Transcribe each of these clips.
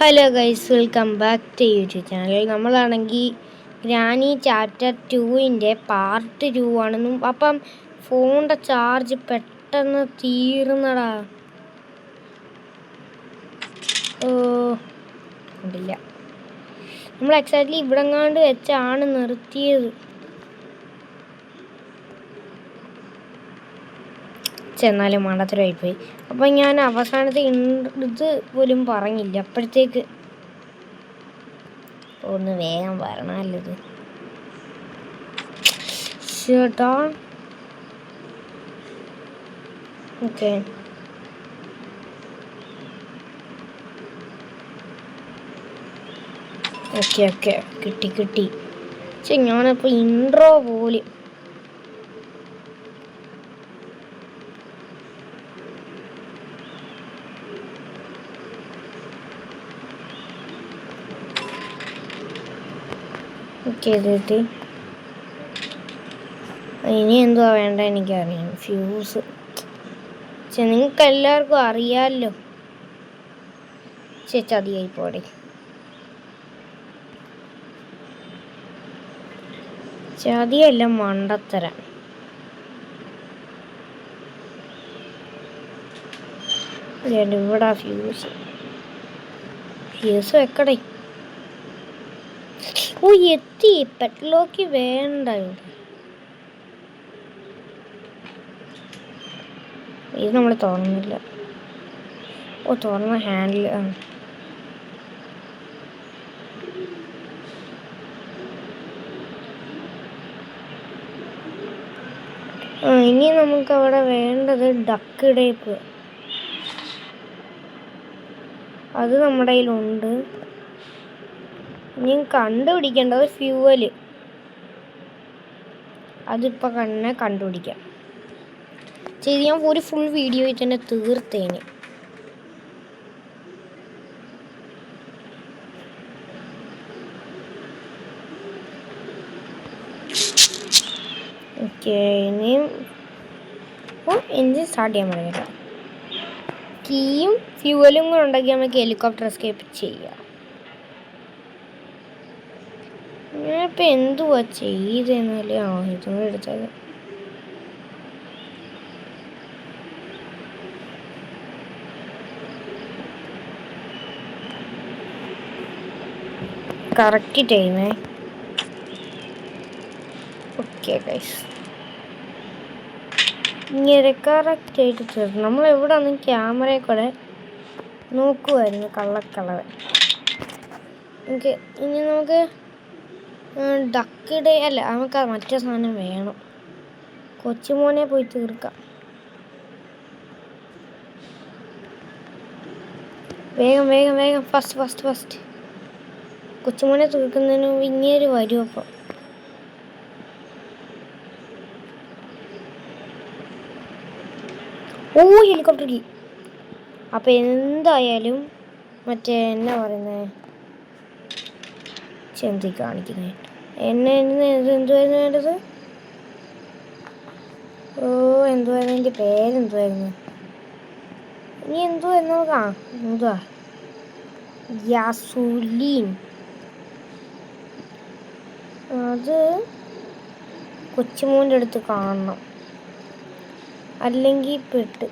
Hello guys, welcome back to YouTube channel. നമ്മളാണെങ്കിൽ Granny chapter 2 part 2 ആണെന്നും. അപ്പം ഫോണിൻ്റെ ചാർജ് പെട്ടെന്ന് തീർന്നടാ. കണ്ടില്ല, നമ്മൾ എക്സാക്ട്ലി ഇവിടെങ്ങാണ്ട് വെച്ചാണ് നിർത്തിയത്. എന്നാലും മണ്ടത്തരമായിപ്പോയി. അപ്പം ഞാൻ അവസാനത്തെ ഇത് പോലും പറഞ്ഞില്ല. അപ്പോഴത്തേക്ക് ഒന്ന് വേഗം വരണമല്ലത് ചേട്ടാ. ഓക്കെ, ഓക്കെ ഓക്കെ കിട്ടി. ഞാനിപ്പോൾ ഇൻട്രോ പോലും ചെയ്തിട്ട് ഇനി എന്തുവാ വേണ്ട എനിക്കറിയാം. ഫ്യൂസ് നിങ്ങൾക്ക് എല്ലാവർക്കും അറിയാമല്ലോ. ചതിയായി പോടെ. ചതിയല്ല, മണ്ടത്തരം. ഇവിടെ ഫ്യൂസ് വെക്കടേ. എത്തി. പെട്ലോക്ക് വേണ്ട. ഇത് നമ്മൾ തുറന്നില്ല. തുറന്ന ഹാൻഡിൽ. ഇനി നമുക്ക് അവിടെ വേണ്ടത് ഡക്ക് ടേപ്പ്. അത് നമ്മുടെ കയ്യിലുണ്ട്. ഇനി കണ്ടുപിടിക്കേണ്ടത് ഫ്യൂവല്. അതിപ്പോൾ കണ്ടുപിടിക്കാം. ഞാൻ ഒരു ഫുൾ വീഡിയോയിൽ തന്നെ തീർത്തേന്. ഓക്കെ, ഇനിയും എൻജിൻ സ്റ്റാർട്ട് ചെയ്യാൻ പറയുക. കീയും ഫ്യൂവലും കൂടെ ഉണ്ടെങ്കിൽ നമുക്ക് ഹെലികോപ്റ്റർ എസ്കേപ്പ് ചെയ്യാം. ഞാനിപ്പോൾ എന്തുവാ ചെയ്തെന്നാല് ഇതും കൂടെ എടുത്തത്. കറക്റ്റ് ടൈമേ. ഓക്കെ ഗൈസ്, ഇങ്ങനെ കറക്റ്റായിട്ട് തീർന്നു. നമ്മൾ എവിടെ നിന്ന് ക്യാമറയിൽ കൂടെ നോക്കുമായിരുന്നു കള്ളക്കളവൻ. ഓക്കെ, ഇനി നമുക്ക് ഡക്കിടെ അല്ല, നമുക്ക് മറ്റേ സാധനം വേണം. കൊച്ചുമോനെ പോയി തീർക്കാം. വേഗം ഫസ്റ്റ്. കൊച്ചുമോനെ തീർക്കുന്നതിന് ഇങ്ങനെ വരും. അപ്പം ഹെലികോപ്റ്റർ കീ. അപ്പം എന്തായാലും മറ്റേ എന്നാ പറയുന്നത്, ചെന്തി കാണിക്കുന്നത് എന്തുവായിരുന്നു വേണ്ടത്? എന്തുവായിരുന്നു എൻ്റെ പേരെന്തുവായിരുന്നു? ഇനി എന്തുവായിരുന്നു നോക്കാം. എന്തുവാ? ഗ്യാസുലീൻ. അത് കൊച്ചുമോൻ്റെ അടുത്ത് കാണണം, അല്ലെങ്കിൽ പെട്ട്.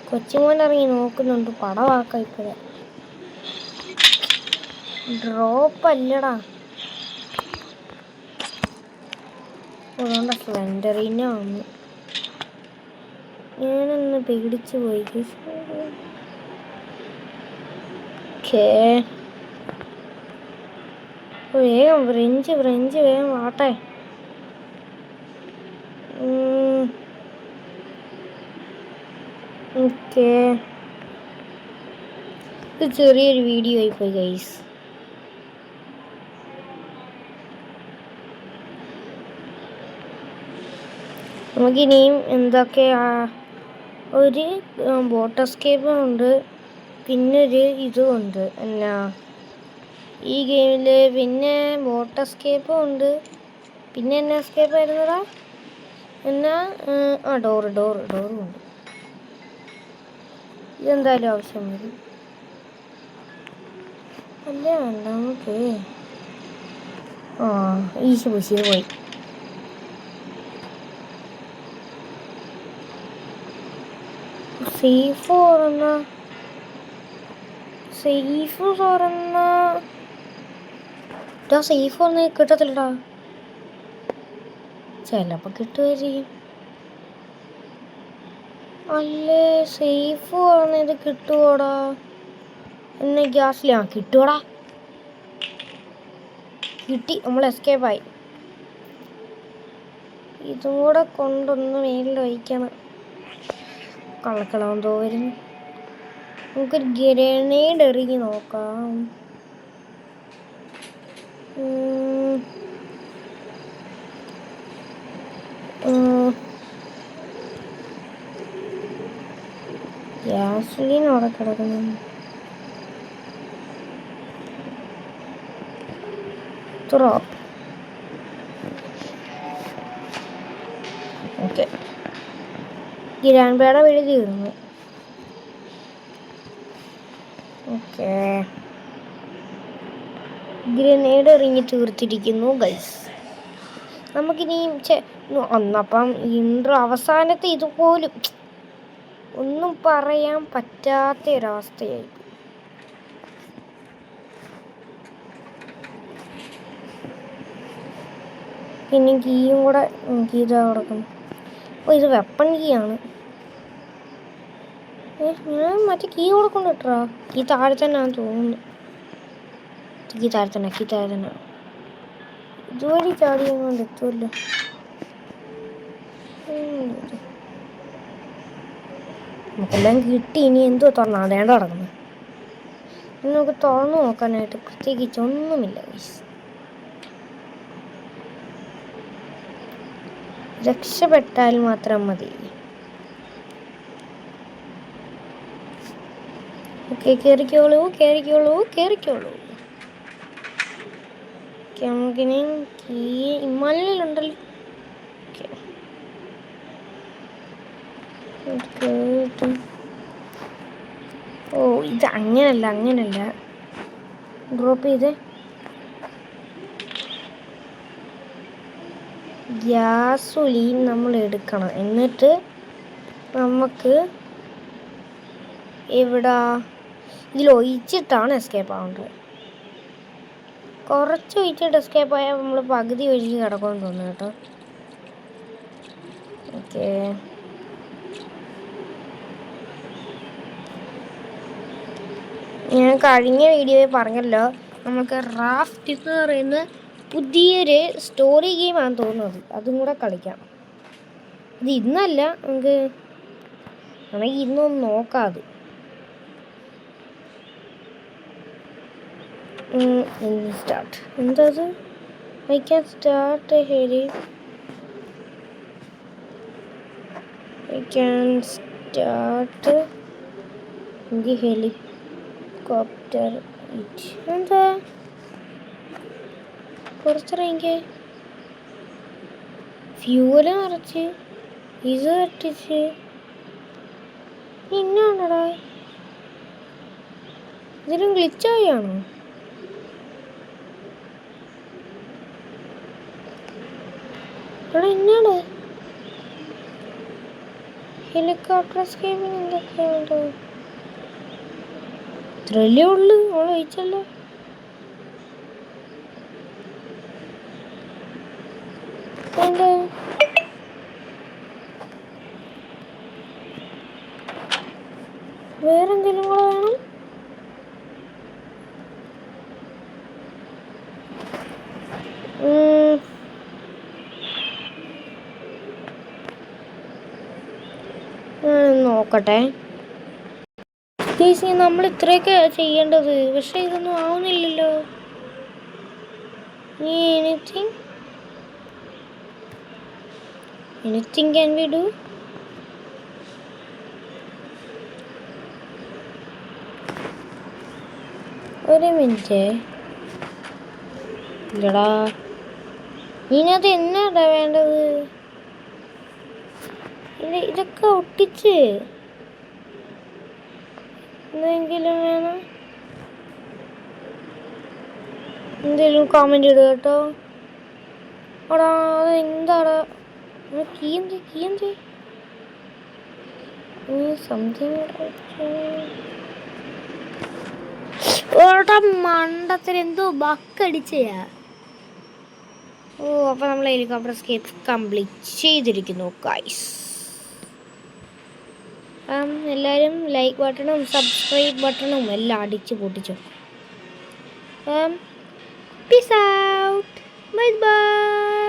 കൊച്ചുമോൻ ഇറങ്ങി നോക്കുന്നുണ്ട്. പടവാക്കാം. ഇപ്പോഴേ ഡ്രോപ്പ് അല്ലടാ, അതുകൊണ്ട് സ്ലെൻഡറിനെ വന്നു. ഞാനൊന്ന് പേടിച്ചു പോയി. വേഗം ഫ്രഞ്ച് വേഗം വാട്ടെ. ഓക്കെ, ഇത് ചെറിയൊരു വീഡിയോ ആയിപ്പോയി ഗൈസ്. നമുക്കിനിയും എന്തൊക്കെയാ, ഒരു ബോട്ട് എസ്കേപ്പും ഉണ്ട്, പിന്നൊരു ഇതും ഉണ്ട്. എന്നാ ഈ ഗെയിമിൽ പിന്നെ ബോട്ട് എസ്കേപ്പും ഉണ്ട്. പിന്നെ എന്നാ എസ്കേപ്പ് ആയിരുന്നടാ? എന്നാ ഡോറും ഉണ്ട്. ഇതെന്തായാലും ആവശ്യം വരും. അല്ല നമുക്ക് ഈശ പുശിയ പോയി. സേഫ് തുറന്ന സേഫ് തുറന്ന് കിട്ടത്തില്ലടാ. ചിലപ്പോൾ കിട്ടുകയും അല്ലേ. സേഫ് തുറന്നത് കിട്ടുവോടാ? എന്നെ ഗ്യാസിലാ കിട്ടുവോടാ? കിട്ടി. നമ്മൾ എസ്കേപ്പായി. ഇതും കൂടെ കൊണ്ടൊന്ന് മേലിൽ വയ്ക്കണം. കളക്കളാൻ തോന്നുന്നു. നമുക്കൊരു ഗ്രനേഡ് എറിഞ്ഞ് നോക്കാം. ഗ്യാസ്ലിൻ അവിടെ കിടക്കുന്നു. ഓക്കെ, ഗ്രാൻഡ്പേടെ വീട് തീർന്നു. ഓക്കെ, ഗ്രനേഡ് എറിഞ്ഞ് തീർത്തിരിക്കുന്നു ഗൈസ്. നമുക്കിനി അപ്പം ഇൻട്രോ അവസാനത്തെ ഇതുപോലും ഒന്നും പറയാൻ പറ്റാത്ത ഒരവസ്ഥയായി. പിന്നെ കീയും കൂടെ ഇതാ കിടക്കുന്നു. ഇത് വെപ്പൺ കീ ആണ്. ഞാൻ മറ്റേ കീ കൂടെ കൊണ്ടിട്ടാ. കീ താഴെ തന്നെയാണെന്ന് തോന്നുന്നു. കീ താഴെ തന്നെ. ഇതുവഴി ചാടിയും കൊണ്ട് എത്തുമല്ലോ. നമുക്കെല്ലാം കിട്ടി. ഇനി എന്തോ തുറന്നാ അതേണ്ട കിടക്കുന്നത്. ഇനി നമുക്ക് തുറന്നു നോക്കാനായിട്ട് പ്രത്യേകിച്ച് ഒന്നുമില്ല. രക്ഷപ്പെട്ടാൽ മാത്രം മതി. ഓക്കെ, കയറിക്കോളൂ. നമുക്കിനി കീ ഇമ്മലിലുണ്ടല്ലോ. ഓ, ഇത് അങ്ങനല്ല. ഡ്രോപ്പ് ചെയ്ത് ഗ്യാസുലീൻ നമ്മൾ എടുക്കണം. എന്നിട്ട് നമുക്ക് ഇതിലൊഴിച്ചിട്ടാണ് എസ്കേപ്പ് ആവേണ്ടത്. കുറച്ച് ഒഴിച്ചിട്ട് എസ്കേപ്പ് ആയാൽ നമ്മൾ പകുതി ഒഴിച്ച് കിടക്കുമെന്ന് തോന്നുന്നു കേട്ടോ. ഓക്കെ, ഞാൻ കഴിഞ്ഞ വീഡിയോയിൽ പറഞ്ഞല്ലോ, നമുക്ക് റാഫ്റ്റ് എന്ന് പറയുന്ന പുതിയൊരു സ്റ്റോറി ഗെയിമാണ് തോന്നുന്നത്. അതും കൂടെ കളിക്കാം. ഇത് ഇന്നല്ല, നമുക്ക് ഇന്നൊന്ന് നോക്കാം. അത് സ്റ്റാർട്ട്. എന്താ I can start heli. Helicopter. എന്താ കുറച്ചിറങ്ങി ഫ്യൂവല് നിറച്ച് ഇത് കത്തിച്ച് പിന്നാണടാ. ഇതിലും ഗ്ലിച്ചായാണോ? എടാ എന്നാണ് ഹെലികോപ്റ്റർ സ്കീമിന് എന്തൊക്കെയുണ്ട്? ഇത്രയല്ലേ ഉള്ളു. അവൾ ഒഴിച്ചല്ലോ. എന്താ വേറെന്തെങ്കിലും കൂടെ വേണം? നോക്കട്ടെ. നമ്മൾ ഇത്രയൊക്കെ ചെയ്യേണ്ടത്, പക്ഷെ ഇതൊന്നും ആവുന്നില്ലല്ലോ. Anything can we do? ഒരു മിനിറ്റ്. ഇല്ലടാ, ഇതിനകത്ത് എന്നാടാ വേണ്ടത്? ഇതൊക്കെ ഒട്ടിച്ച് എന്തെങ്കിലും വേണം. എന്തെങ്കിലും കമൻറ്റ് ഇടുക കേട്ടോ. എടാ എന്താടാ കീ എന്ത് സംതിങ് മണ്ടത്തിന് എന്തോ ബക്കടിച്ചയാ. ഓ അപ്പോൾ നമ്മൾ ഹെലികോപ്റ്റർ എസ്കേപ്പ് കംപ്ലീറ്റ് ചെയ്തിരിക്കുന്നു ഗൈസ്. എല്ലാവരും ലൈക്ക് ബട്ടണും സബ്സ്ക്രൈബ് ബട്ടണും എല്ലാം അടിച്ച് പൊട്ടിച്ചു. Peace out. Bye bye.